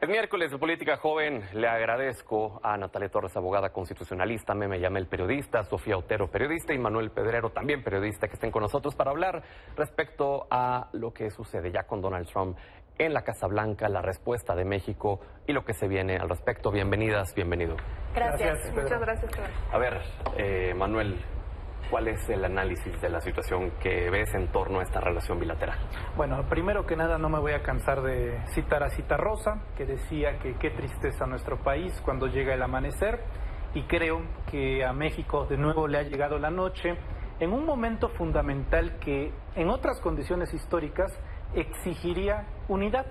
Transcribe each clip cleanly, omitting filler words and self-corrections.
Buen miércoles de Política Joven. Le agradezco a Natalia Torres, abogada constitucionalista, Meme Yamel, periodista, Sofía Otero, periodista, y Manuel Pedrero, también periodista, que estén con nosotros para hablar respecto a lo que sucede ya con Donald Trump en la Casa Blanca, la respuesta de México y lo que se viene al respecto. Bienvenidas, bienvenido. Gracias. Muchas gracias. A ver, Manuel, ¿cuál es el análisis de la situación que ves en torno a esta relación bilateral? Bueno, primero que nada no me voy a cansar de citar a Cita Rosa, que decía que qué tristeza a nuestro país cuando llega el amanecer, y creo que a México de nuevo le ha llegado la noche en un momento fundamental que en otras condiciones históricas exigiría unidad,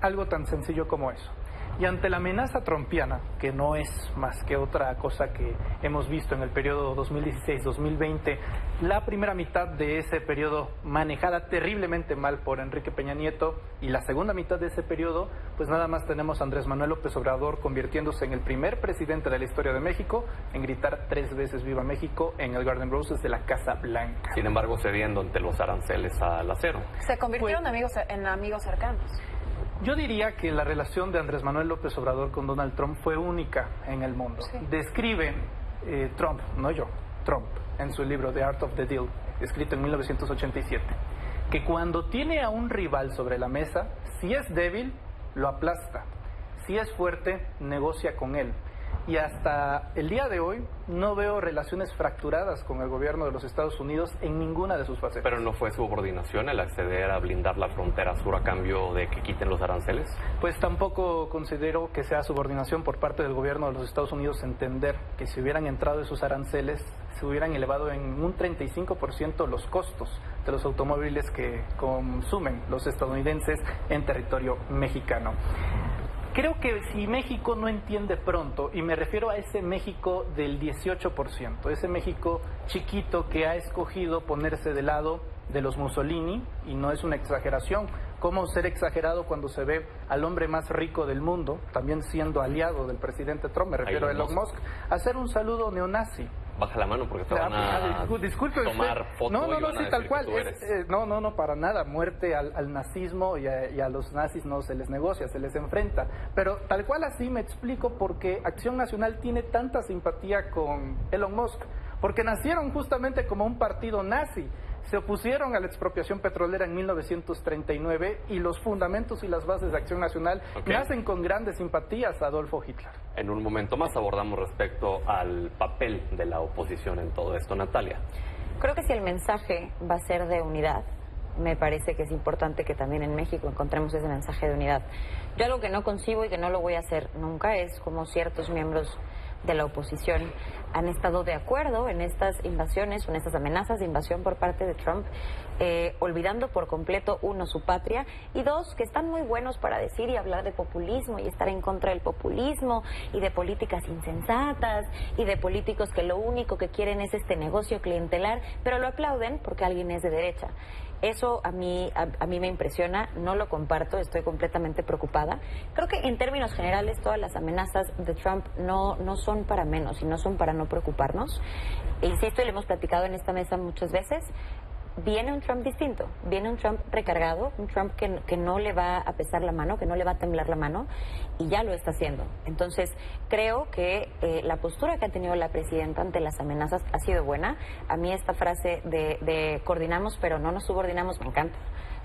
algo tan sencillo como eso. Y ante la amenaza trumpiana, que no es más que otra cosa que hemos visto en el periodo 2016-2020, la primera mitad de ese periodo manejada terriblemente mal por Enrique Peña Nieto, y la segunda mitad de ese periodo, pues nada más tenemos a Andrés Manuel López Obrador convirtiéndose en el primer presidente de la historia de México en gritar 3 veces Viva México en el Garden Roses de la Casa Blanca. Sin embargo, cediendo ante los aranceles al acero. Se convirtieron en amigos cercanos. Yo diría que la relación de Andrés Manuel López Obrador con Donald Trump fue única en el mundo. Sí. Describe Trump, no yo, Trump, en su libro The Art of the Deal, escrito en 1987, que cuando tiene a un rival sobre la mesa, si es débil, lo aplasta. Si es fuerte, negocia con él. Y hasta el día de hoy no veo relaciones fracturadas con el gobierno de los Estados Unidos en ninguna de sus facetas. ¿Pero no fue subordinación el acceder a blindar la frontera sur a cambio de que quiten los aranceles? Pues tampoco considero que sea subordinación por parte del gobierno de los Estados Unidos entender que si hubieran entrado esos aranceles, se hubieran elevado en un 35% los costos de los automóviles que consumen los estadounidenses en territorio mexicano. Creo que si México no entiende pronto, y me refiero a ese México del 18%, ese México chiquito que ha escogido ponerse del lado de los Mussolini, y no es una exageración, ¿cómo ser exagerado cuando se ve al hombre más rico del mundo, también siendo aliado del presidente Trump, me refiero a Elon Musk, hacer un saludo neonazi? Baja la mano porque te van a tomar foto. No, sí, tal cual. No, para nada. Muerte al nazismo y a los nazis no se les negocia, se les enfrenta. Pero tal cual así me explico por qué Acción Nacional tiene tanta simpatía con Elon Musk. Porque nacieron justamente como un partido nazi. Se opusieron a la expropiación petrolera en 1939 y los fundamentos y las bases de Acción Nacional nacen con grandes simpatías a Adolfo Hitler. En un momento más abordamos respecto al papel de la oposición en todo esto. Natalia. Creo que si el mensaje va a ser de unidad, me parece que es importante que también en México encontremos ese mensaje de unidad. Yo algo que no concibo y que no lo voy a hacer nunca es como ciertos miembros de la oposición han estado de acuerdo en estas invasiones o en estas amenazas de invasión por parte de Trump, olvidando por completo, uno, su patria, y dos, que están muy buenos para decir y hablar de populismo y estar en contra del populismo y de políticas insensatas y de políticos que lo único que quieren es este negocio clientelar, pero lo aplauden porque alguien es de derecha. Eso a mí me impresiona, no lo comparto, estoy completamente preocupada. Creo que en términos generales todas las amenazas de Trump no son para menos y no son para no preocuparnos. E insisto, y lo hemos platicado en esta mesa muchas veces, viene un Trump distinto, viene un Trump recargado, un Trump que no le va a pesar la mano, que no le va a temblar la mano, y ya lo está haciendo. Entonces, creo que la postura que ha tenido la presidenta ante las amenazas ha sido buena. A mí esta frase de coordinamos pero no nos subordinamos me encanta.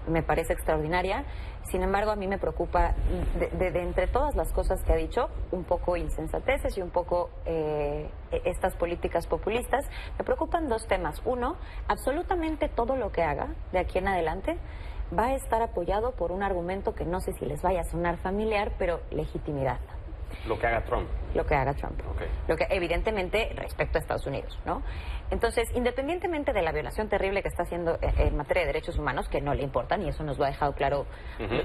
Me parece extraordinaria. Sin embargo, a mí me preocupa, de entre todas las cosas que ha dicho, un poco insensateces y un poco estas políticas populistas, me preocupan 2 temas. Uno, absolutamente todo lo que haga de aquí en adelante va a estar apoyado por un argumento que no sé si les vaya a sonar familiar, pero legitimidad. Lo que haga Trump. Lo que haga Trump. Okay. Lo que, evidentemente, respecto a Estados Unidos, ¿no? Entonces, independientemente de la violación terrible que está haciendo en materia de derechos humanos, que no le importan, y eso nos lo ha dejado claro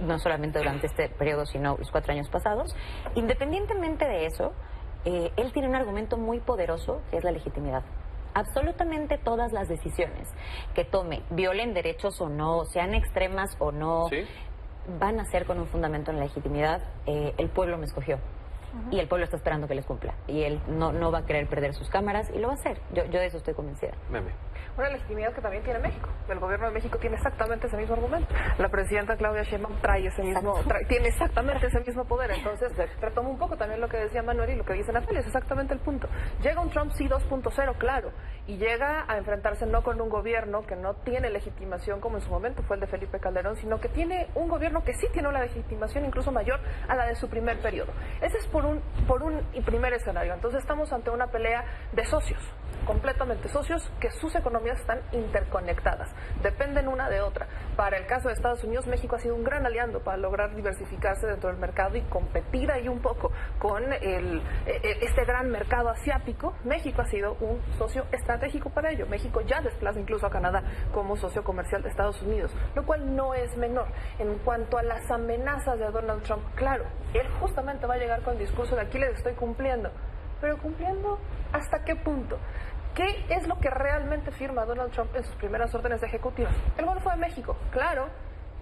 no solamente durante este periodo, sino los 4 años pasados, independientemente de eso, él tiene un argumento muy poderoso, que es la legitimidad. Absolutamente todas las decisiones que tome, violen derechos o no, sean extremas o no, ¿sí?, van a ser con un fundamento en la legitimidad. El pueblo me escogió. Y el pueblo está esperando que les cumpla. Y él no va a querer perder sus cámaras y lo va a hacer. Yo de eso estoy convencida. Meme. una legitimidad que también tiene México. El gobierno de México tiene exactamente ese mismo argumento. La presidenta Claudia Sheinbaum tiene exactamente ese mismo poder. Entonces, retomo un poco también lo que decía Manuel y lo que dice Natalia, es exactamente el punto. Llega un Trump sí 2.0, claro, y llega a enfrentarse no con un gobierno que no tiene legitimación como en su momento fue el de Felipe Calderón, sino que tiene un gobierno que sí tiene una legitimación incluso mayor a la de su primer periodo. Ese es por un primer escenario. Entonces estamos ante una pelea de socios, completamente socios, que sus economías están interconectadas, dependen una de otra. Para el caso de Estados Unidos, México ha sido un gran aliado para lograr diversificarse dentro del mercado y competir ahí un poco con este gran mercado asiático. México ha sido un socio estratégico para ello. México ya desplaza incluso a Canadá como socio comercial de Estados Unidos, lo cual no es menor. En cuanto a las amenazas de Donald Trump, claro, él justamente va a llegar con el discurso de aquí les estoy cumpliendo, pero cumpliendo ¿hasta qué punto? ¿Qué es lo que realmente firma Donald Trump en sus primeras órdenes ejecutivas? El Golfo de México, claro,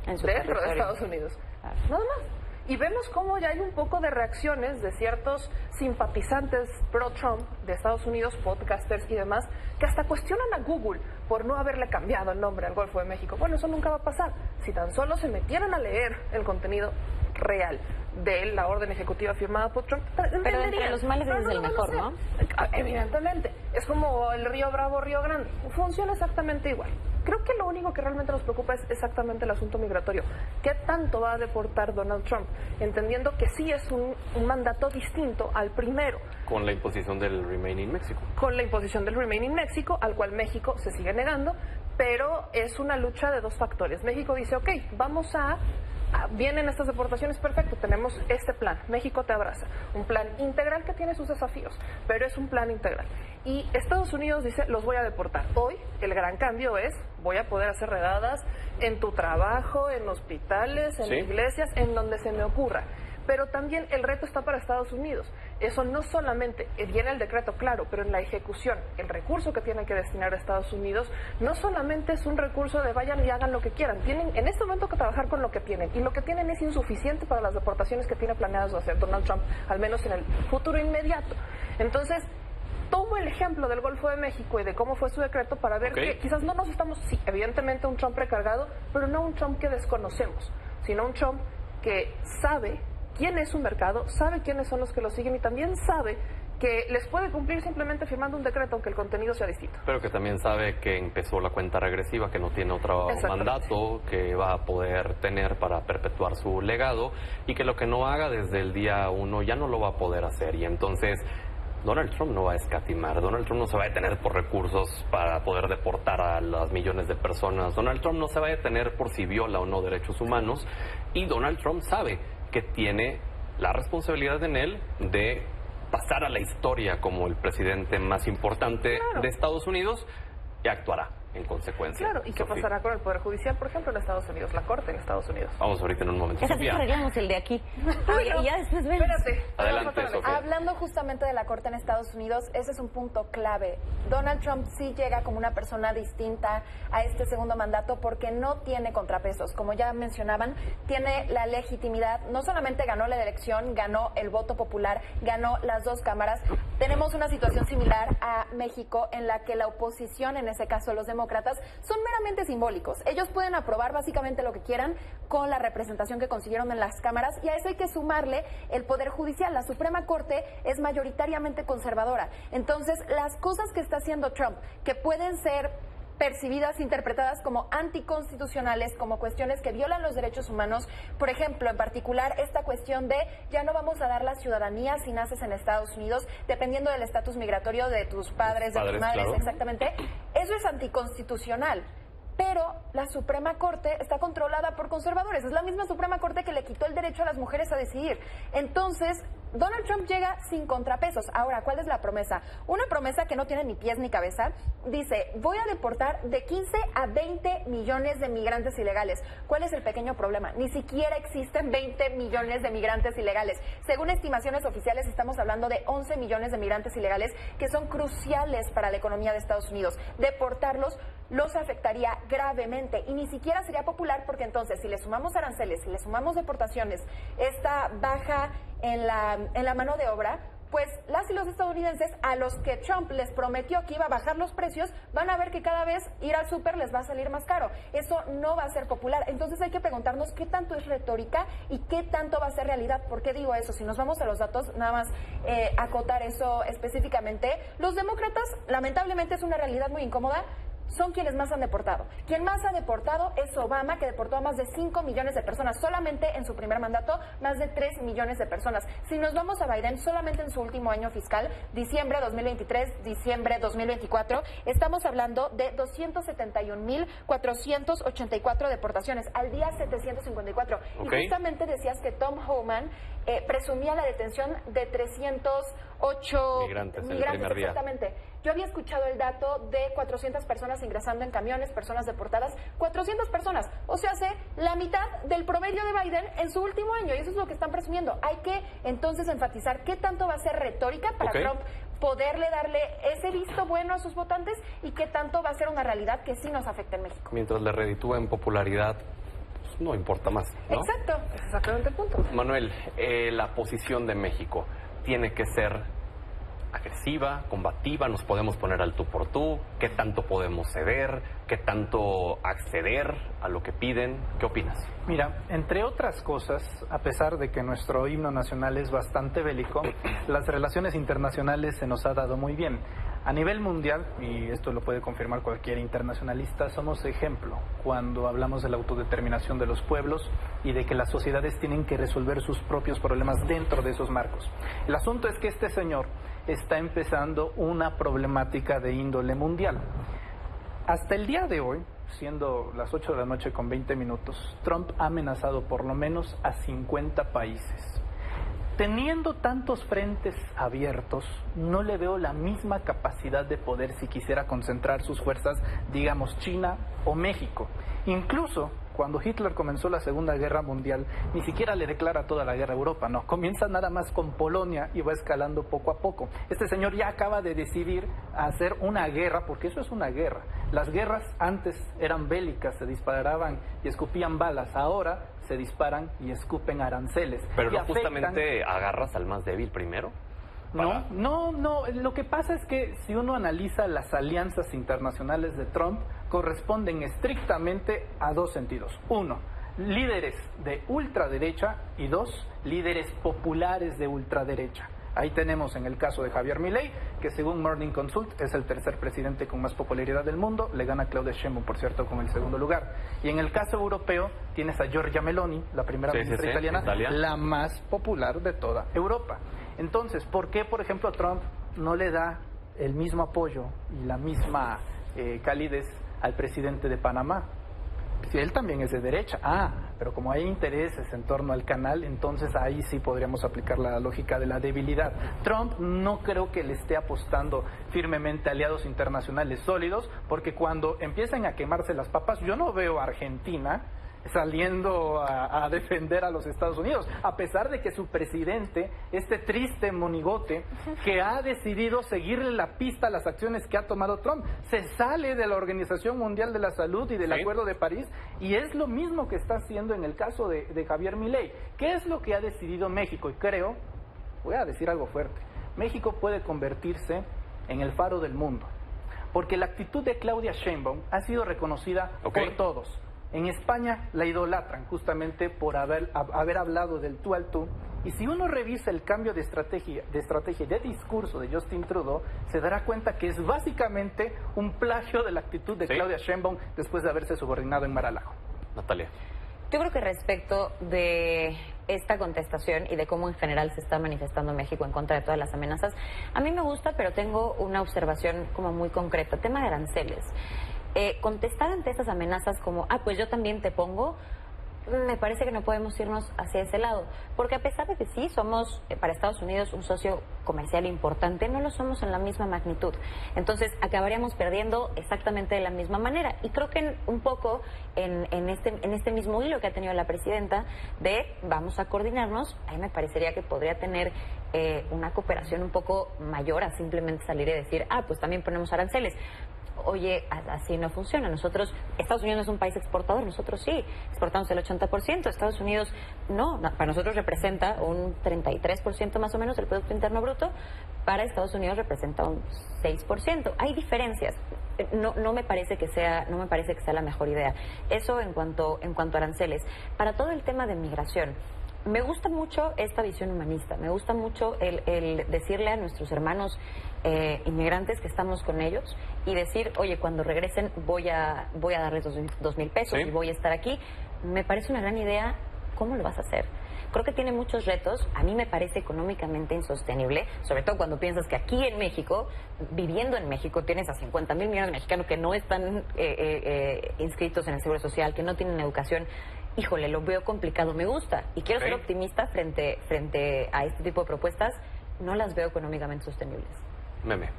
dentro de Estados Unidos. Claro. Nada más. Y vemos cómo ya hay un poco de reacciones de ciertos simpatizantes pro-Trump de Estados Unidos, podcasters y demás, que hasta cuestionan a Google por no haberle cambiado el nombre al Golfo de México. Bueno, eso nunca va a pasar. Si tan solo se metieran a leer el contenido real de la orden ejecutiva firmada por Trump, pero entre los males es el mejor, ¿no? Evidentemente. Es como el Río Bravo, Río Grande. Funciona exactamente igual. Creo que lo único que realmente nos preocupa es exactamente el asunto migratorio. ¿Qué tanto va a deportar Donald Trump? Entendiendo que sí es un mandato distinto al primero. Con la imposición del Remain in Mexico. Con la imposición del Remain in Mexico, al cual México se sigue negando, pero es una lucha de dos factores. México dice, ok, vienen estas deportaciones, perfecto, tenemos este plan, México te abraza, un plan integral que tiene sus desafíos, pero es un plan integral. Y Estados Unidos dice, los voy a deportar. Hoy el gran cambio es, voy a poder hacer redadas en tu trabajo, en hospitales, en iglesias, en donde se me ocurra. Pero también el reto está para Estados Unidos. Eso no solamente viene el decreto, claro, pero en la ejecución, el recurso que tienen que destinar a Estados Unidos no solamente es un recurso de vayan y hagan lo que quieran. Tienen en este momento que trabajar con lo que tienen, y lo que tienen es insuficiente para las deportaciones que tiene planeadas hacer Donald Trump, al menos en el futuro inmediato. Entonces, tomo el ejemplo del Golfo de México y de cómo fue su decreto para ver que quizás no nos estamos, sí, evidentemente un Trump recargado, pero no un Trump que desconocemos, sino un Trump que sabe quién es su mercado, sabe quiénes son los que lo siguen y también sabe que les puede cumplir simplemente firmando un decreto aunque el contenido sea distinto. Pero que también sabe que empezó la cuenta regresiva, que no tiene otro mandato que va a poder tener para perpetuar su legado y que lo que no haga desde el día 1 ya no lo va a poder hacer. Y entonces Donald Trump no va a escatimar, Donald Trump no se va a detener por recursos para poder deportar a las millones de personas, Donald Trump no se va a detener por si viola o no derechos humanos, y Donald Trump sabe que tiene la responsabilidad en él de pasar a la historia como el presidente más importante de Estados Unidos, y actuará en consecuencia. Claro, ¿y qué pasará con el Poder Judicial, por ejemplo, en Estados Unidos, la Corte en Estados Unidos? Vamos ahorita en un momento. Esa Sofía. arreglamos el de aquí. Y ya después ven. Espérate. Adelante, Sofía. Hablando justamente de la Corte en Estados Unidos, ese es un punto clave. Donald Trump sí llega como una persona distinta a este segundo mandato porque no tiene contrapesos. Como ya mencionaban, tiene la legitimidad. No solamente ganó la elección, ganó el voto popular, ganó las dos cámaras. Tenemos una situación similar a México en la que la oposición, en ese caso los demócratas, son meramente simbólicos. Ellos pueden aprobar básicamente lo que quieran con la representación que consiguieron en las cámaras, y a eso hay que sumarle el Poder Judicial. La Suprema Corte es mayoritariamente conservadora. Entonces, las cosas que está haciendo Trump, que pueden ser percibidas, interpretadas como anticonstitucionales, como cuestiones que violan los derechos humanos. Por ejemplo, en particular, esta cuestión de ya no vamos a dar la ciudadanía si naces en Estados Unidos, dependiendo del estatus migratorio de tus padres, de tus madres, claro. Exactamente. Eso es anticonstitucional. Pero la Suprema Corte está controlada por conservadores. Es la misma Suprema Corte que le quitó el derecho a las mujeres a decidir. Entonces, Donald Trump llega sin contrapesos. Ahora, ¿cuál es la promesa? Una promesa que no tiene ni pies ni cabeza. Dice, voy a deportar de 15 a 20 millones de migrantes ilegales. ¿Cuál es el pequeño problema? Ni siquiera existen 20 millones de migrantes ilegales. Según estimaciones oficiales, estamos hablando de 11 millones de migrantes ilegales que son cruciales para la economía de Estados Unidos. Deportarlos los afectaría gravemente y ni siquiera sería popular, porque entonces si le sumamos aranceles, si le sumamos deportaciones, esta baja en la mano de obra, pues las y los estadounidenses, a los que Trump les prometió que iba a bajar los precios, van a ver que cada vez ir al súper les va a salir más caro. Eso no va a ser popular. Entonces hay que preguntarnos qué tanto es retórica y qué tanto va a ser realidad. ¿Por qué digo eso? Si nos vamos a los datos, nada más acotar eso específicamente, los demócratas, lamentablemente es una realidad muy incómoda, son quienes más han deportado. Quien más ha deportado es Obama, que deportó a más de 5 millones de personas. Solamente en su primer mandato, más de 3 millones de personas. Si nos vamos a Biden, solamente en su último año fiscal, diciembre 2023, diciembre 2024, estamos hablando de 271,484 deportaciones. Al día 754. Y justamente decías que Tom Homan presumía la detención de 308 migrantes exactamente. Yo había escuchado el dato de 400 personas ingresando en camiones, personas deportadas, 400 personas, o sea, hace la mitad del promedio de Biden en su último año, y eso es lo que están presumiendo. Hay que entonces enfatizar qué tanto va a ser retórica para Trump poderle darle ese visto bueno a sus votantes y qué tanto va a ser una realidad que sí nos afecta en México. Mientras le reditúa en popularidad, pues no importa más, ¿no? Exacto, es exactamente el punto. Manuel, la posición de México tiene que ser agresiva, combativa, nos podemos poner al tú por tú, qué tanto podemos ceder, qué tanto acceder a lo que piden, ¿qué opinas? Mira, entre otras cosas, a pesar de que nuestro himno nacional es bastante bélico, las relaciones internacionales se nos ha dado muy bien. A nivel mundial, y esto lo puede confirmar cualquier internacionalista, somos ejemplo cuando hablamos de la autodeterminación de los pueblos y de que las sociedades tienen que resolver sus propios problemas dentro de esos marcos. El asunto es que este señor está empezando una problemática de índole mundial. Hasta el día de hoy, siendo las 8 de la noche con 20 minutos, Trump ha amenazado por lo menos a 50 países. Teniendo tantos frentes abiertos, no le veo la misma capacidad de poder si quisiera concentrar sus fuerzas, digamos, China o México. Incluso cuando Hitler comenzó la Segunda Guerra Mundial, ni siquiera le declara toda la guerra a Europa, no, comienza nada más con Polonia y va escalando poco a poco. Este señor ya acaba de decidir hacer una guerra, porque eso es una guerra. Las guerras antes eran bélicas, se disparaban y escupían balas, ahora se disparan y escupen aranceles. Pero no justamente agarras al más débil primero. No, lo que pasa es que si uno analiza las alianzas internacionales de Trump, corresponden estrictamente a dos sentidos. Uno, líderes de ultraderecha, y dos, líderes populares de ultraderecha. Ahí tenemos en el caso de Javier Milei, que según Morning Consult es el tercer presidente con más popularidad del mundo, le gana a Claudia Sheinbaum, por cierto, con el segundo lugar. Y en el caso europeo tienes a Giorgia Meloni, la primera ministra italiana, la más popular de toda Europa. Entonces, ¿por qué, por ejemplo, Trump no le da el mismo apoyo y la misma calidez al presidente de Panamá? Si él también es de derecha. Pero como hay intereses en torno al canal, entonces ahí sí podríamos aplicar la lógica de la debilidad. Trump no creo que le esté apostando firmemente a aliados internacionales sólidos, porque cuando empiecen a quemarse las papas, yo no veo a Argentina saliendo a defender a los Estados Unidos, a pesar de que su presidente, este triste monigote, que ha decidido seguirle la pista a las acciones que ha tomado Trump, se sale de la Organización Mundial de la Salud y del Acuerdo de París, y es lo mismo que está haciendo en el caso de Javier Milei. ¿Qué es lo que ha decidido México? Y creo, voy a decir algo fuerte, México puede convertirse en el faro del mundo, porque la actitud de Claudia Sheinbaum ha sido reconocida por todos. En España la idolatran justamente por haber hablado del tú al tú. Y si uno revisa el cambio de estrategia y de discurso de Justin Trudeau, se dará cuenta que es básicamente un plagio de la actitud de Claudia Sheinbaum después de haberse subordinado en Mar-a-Lago. Natalia. Yo creo que respecto de esta contestación y de cómo en general se está manifestando México en contra de todas las amenazas, a mí me gusta, pero tengo una observación como muy concreta. Tema de aranceles. Contestar ante estas amenazas como, pues yo también te pongo, me parece que no podemos irnos hacia ese lado, porque a pesar de que sí somos para Estados Unidos un socio comercial importante, no lo somos en la misma magnitud. Entonces acabaríamos perdiendo exactamente de la misma manera, y creo que un poco en este mismo hilo que ha tenido la presidenta de vamos a coordinarnos, a mí me parecería que podría tener una cooperación un poco mayor a simplemente salir y decir, pues también ponemos aranceles. oye, así no funciona. Nosotros, Estados Unidos no es un país exportador, nosotros sí, exportamos el 80%, Estados Unidos no, para nosotros representa un 33% más o menos del Producto Interno Bruto, para Estados Unidos representa un 6%. Hay diferencias. No me parece que sea la mejor idea. Eso en cuanto a aranceles. Para todo el tema de migración, me gusta mucho esta visión humanista, me gusta mucho el decirle a nuestros hermanos inmigrantes que estamos con ellos y decir, oye, cuando regresen voy a darles 2,000 pesos y voy a estar aquí. Me parece una gran idea. ¿Cómo lo vas a hacer? Creo que tiene muchos retos. A mí me parece económicamente insostenible, sobre todo cuando piensas que aquí en México, viviendo en México, tienes a 50,000 millones de mexicanos que no están inscritos en el Seguro Social, que no tienen educación. Híjole, lo veo complicado. Me gusta y quiero ser optimista frente a este tipo de propuestas. No las veo económicamente sostenibles. Meme.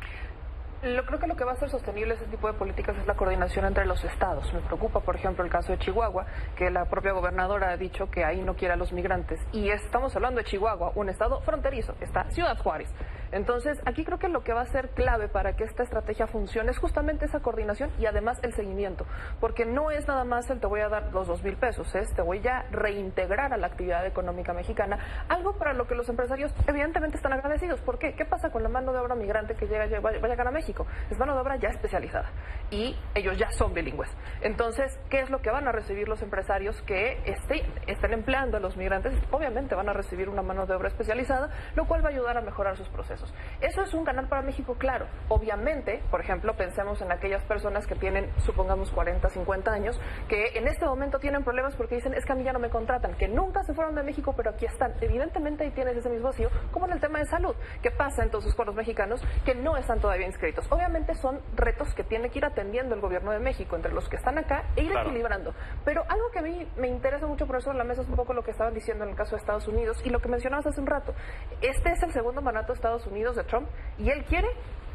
Creo que lo que va a ser sostenible ese tipo de políticas es la coordinación entre los estados. Me preocupa, por ejemplo, el caso de Chihuahua, que la propia gobernadora ha dicho que ahí no quiere a los migrantes. Y estamos hablando de Chihuahua, un estado fronterizo, está Ciudad Juárez. Entonces, aquí creo que lo que va a ser clave para que esta estrategia funcione es justamente esa coordinación y además el seguimiento. Porque no es nada más el te voy a dar los 2,000 pesos, es te voy a reintegrar a la actividad económica mexicana, algo para lo que los empresarios evidentemente están agradecidos. ¿Por qué? ¿Qué pasa con la mano de obra migrante que va a llegar a México? Es mano de obra ya especializada y ellos ya son bilingües. Entonces, ¿qué es lo que van a recibir los empresarios que estén empleando a los migrantes? Obviamente van a recibir una mano de obra especializada, lo cual va a ayudar a mejorar sus procesos. Eso es un ganar para México, claro. Obviamente, por ejemplo, pensemos en aquellas personas que tienen, supongamos, 40, 50 años, que en este momento tienen problemas porque dicen, es que a mí ya no me contratan, que nunca se fueron de México, pero aquí están. Evidentemente ahí tienes ese mismo vacío, como en el tema de salud. ¿Qué pasa entonces con los mexicanos que no están todavía inscritos? Obviamente son retos que tiene que ir atendiendo el gobierno de México entre los que están acá e ir equilibrando. Pero algo que a mí me interesa mucho poner sobre la mesa es un poco lo que estaban diciendo en el caso de Estados Unidos y lo que mencionabas hace un rato. Este es el segundo mandato de Estados Unidos de Trump y él quiere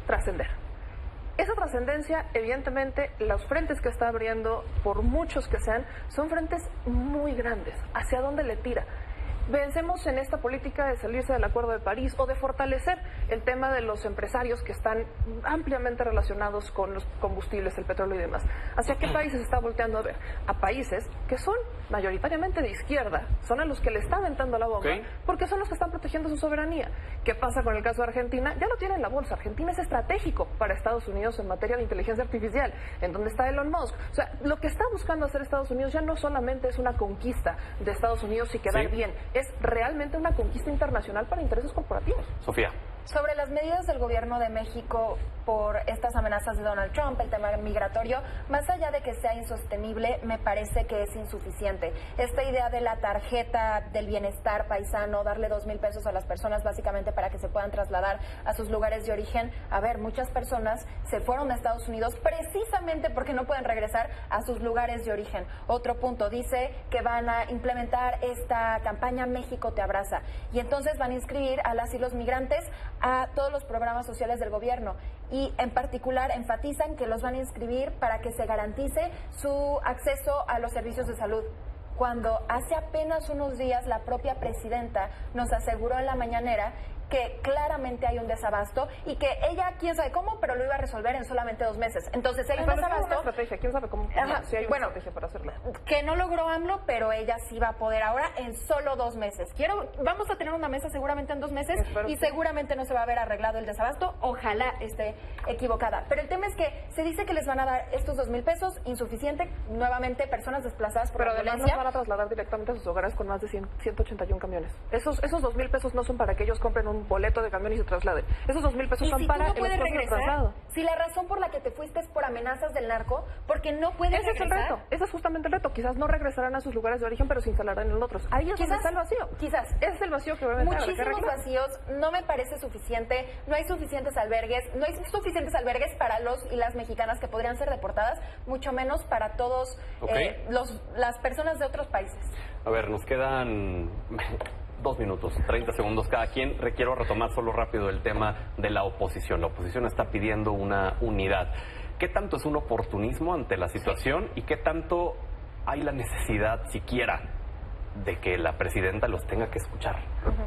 trascender. Esa trascendencia, evidentemente, los frentes que está abriendo, por muchos que sean, son frentes muy grandes. ¿Hacia dónde le tira? Vencemos en esta política de salirse del Acuerdo de París o de fortalecer el tema de los empresarios que están ampliamente relacionados con los combustibles, el petróleo y demás. ¿Hacia qué países está volteando a ver? A países que son mayoritariamente de izquierda, son a los que le está aventando la bomba, porque son los que están protegiendo su soberanía. ¿Qué pasa con el caso de Argentina? Ya lo tiene en la bolsa. Argentina es estratégico para Estados Unidos en materia de inteligencia artificial, en donde está Elon Musk. O sea, lo que está buscando hacer Estados Unidos ya no solamente es una conquista de Estados Unidos y quedar bien, es realmente una conquista internacional para intereses corporativos. Sofía. Sobre las medidas del gobierno de México por estas amenazas de Donald Trump, el tema migratorio, más allá de que sea insostenible, me parece que es insuficiente. Esta idea de la tarjeta del bienestar paisano, darle 2,000 pesos a las personas básicamente para que se puedan trasladar a sus lugares de origen. A ver, muchas personas se fueron de Estados Unidos precisamente porque no pueden regresar a sus lugares de origen. Otro punto, dice que van a implementar esta campaña México te abraza y entonces van a inscribir a las y los migrantes a todos los programas sociales del gobierno y en particular enfatizan que los van a inscribir para que se garantice su acceso a los servicios de salud. Cuando hace apenas unos días la propia presidenta nos aseguró en la mañanera que claramente hay un desabasto y que ella, quién sabe cómo, pero lo iba a resolver en solamente 2 meses. Entonces, hay un desabasto. Una estrategia, quién sabe cómo. Si hay una estrategia para hacerlo. Que no logró AMLO, pero ella sí va a poder ahora en solo 2 meses. Vamos a tener una mesa seguramente en 2 meses y seguramente no se va a ver arreglado el desabasto. Ojalá esté equivocada. Pero el tema es que se dice que les van a dar estos 2,000 pesos, insuficiente, nuevamente personas desplazadas por la violencia. Pero además los van a trasladar directamente a sus hogares con más de 181 camiones. Esos 2,000 pesos no son para que ellos compren un boleto de camión y se trasladen. Esos 2,000 pesos son para el esfuerzo de traslado. Si la razón por la que te fuiste es por amenazas del narco, porque no puedes regresar. Ese es el reto. Ese es justamente el reto. Quizás no regresarán a sus lugares de origen, pero se instalarán en otros. Ahí es donde está el vacío. Quizás. Ese es el vacío que va a entrar. Muchísimos vacíos. No me parece suficiente. No hay suficientes albergues. No hay suficientes albergues para los y las mexicanas que podrían ser deportadas, mucho menos para todos las personas de otros países. A ver, nos quedan 2 minutos, 30 segundos cada quien. Quiero retomar solo rápido el tema de la oposición. La oposición está pidiendo una unidad. ¿Qué tanto es un oportunismo ante la situación y qué tanto hay la necesidad siquiera de que la presidenta los tenga que escuchar.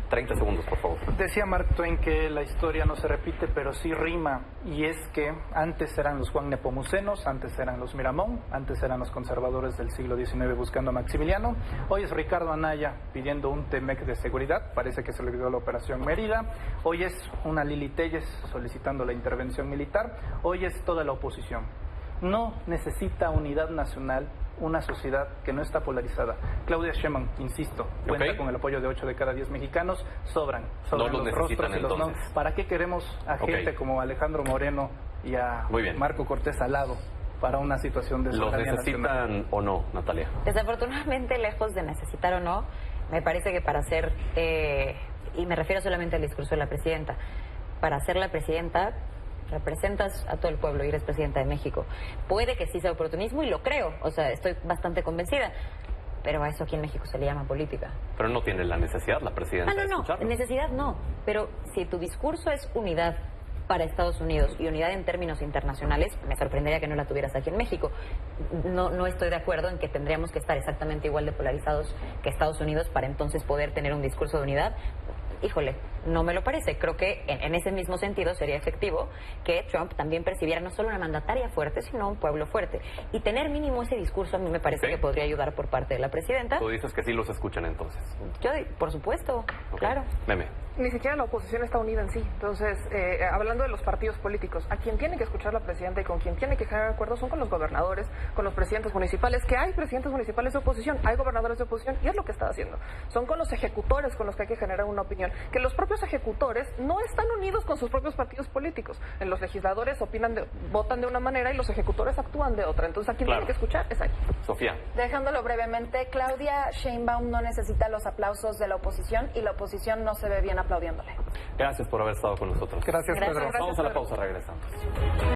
30 segundos, por favor. Decía Mark Twain que la historia no se repite, pero sí rima, y es que antes eran los Juan Nepomucenos, antes eran los Miramón, antes eran los conservadores del siglo XIX buscando a Maximiliano, hoy es Ricardo Anaya pidiendo un TEMEC de seguridad, parece que se le olvidó la Operación Mérida, hoy es una Lili Telles solicitando la intervención militar, hoy es toda la oposición. No necesita unidad nacional una sociedad que no está polarizada. Claudia Sheinbaum, insisto, cuenta con el apoyo de 8 de cada 10 mexicanos, sobran no los rostros y los entonces. no. ¿Para qué queremos a gente como Alejandro Moreno y a Marco Cortés al lado para una situación de soberanía nacional? ¿Los necesitan o no, Natalia? Desafortunadamente, lejos de necesitar o no, me parece que para ser, y me refiero solamente al discurso de la presidenta, para ser la presidenta representas a todo el pueblo y eres presidenta de México. Puede que sí sea oportunismo y lo creo, o sea, estoy bastante convencida, pero a eso aquí en México se le llama política. Pero no tiene la necesidad la presidenta de escucharlo. Necesidad no, pero si tu discurso es unidad para Estados Unidos y unidad en términos internacionales, me sorprendería que no la tuvieras aquí en México. No estoy de acuerdo en que tendríamos que estar exactamente igual de polarizados que Estados Unidos para entonces poder tener un discurso de unidad. Híjole, no me lo parece. Creo que en ese mismo sentido sería efectivo que Trump también percibiera no solo una mandataria fuerte, sino un pueblo fuerte. Y tener mínimo ese discurso a mí me parece que podría ayudar por parte de la presidenta. Tú dices que sí los escuchan entonces. Yo, por supuesto, claro. Meme. Ni siquiera la oposición está unida en sí. Entonces, hablando de los partidos políticos, a quien tiene que escuchar la presidenta y con quien tiene que generar acuerdos son con los gobernadores, con los presidentes municipales, que hay presidentes municipales de oposición, hay gobernadores de oposición, y es lo que está haciendo. Son con los ejecutores con los que hay que generar una opinión. Que los propios ejecutores no están unidos con sus propios partidos políticos. En los legisladores votan de una manera y los ejecutores actúan de otra. Entonces, a quien tiene que escuchar es aquí. Sofía. Dejándolo brevemente, Claudia Sheinbaum no necesita los aplausos de la oposición y la oposición no se ve bien aplaudiéndole. Gracias por haber estado con nosotros. Gracias, Pedro. Vamos a la pausa, regresamos.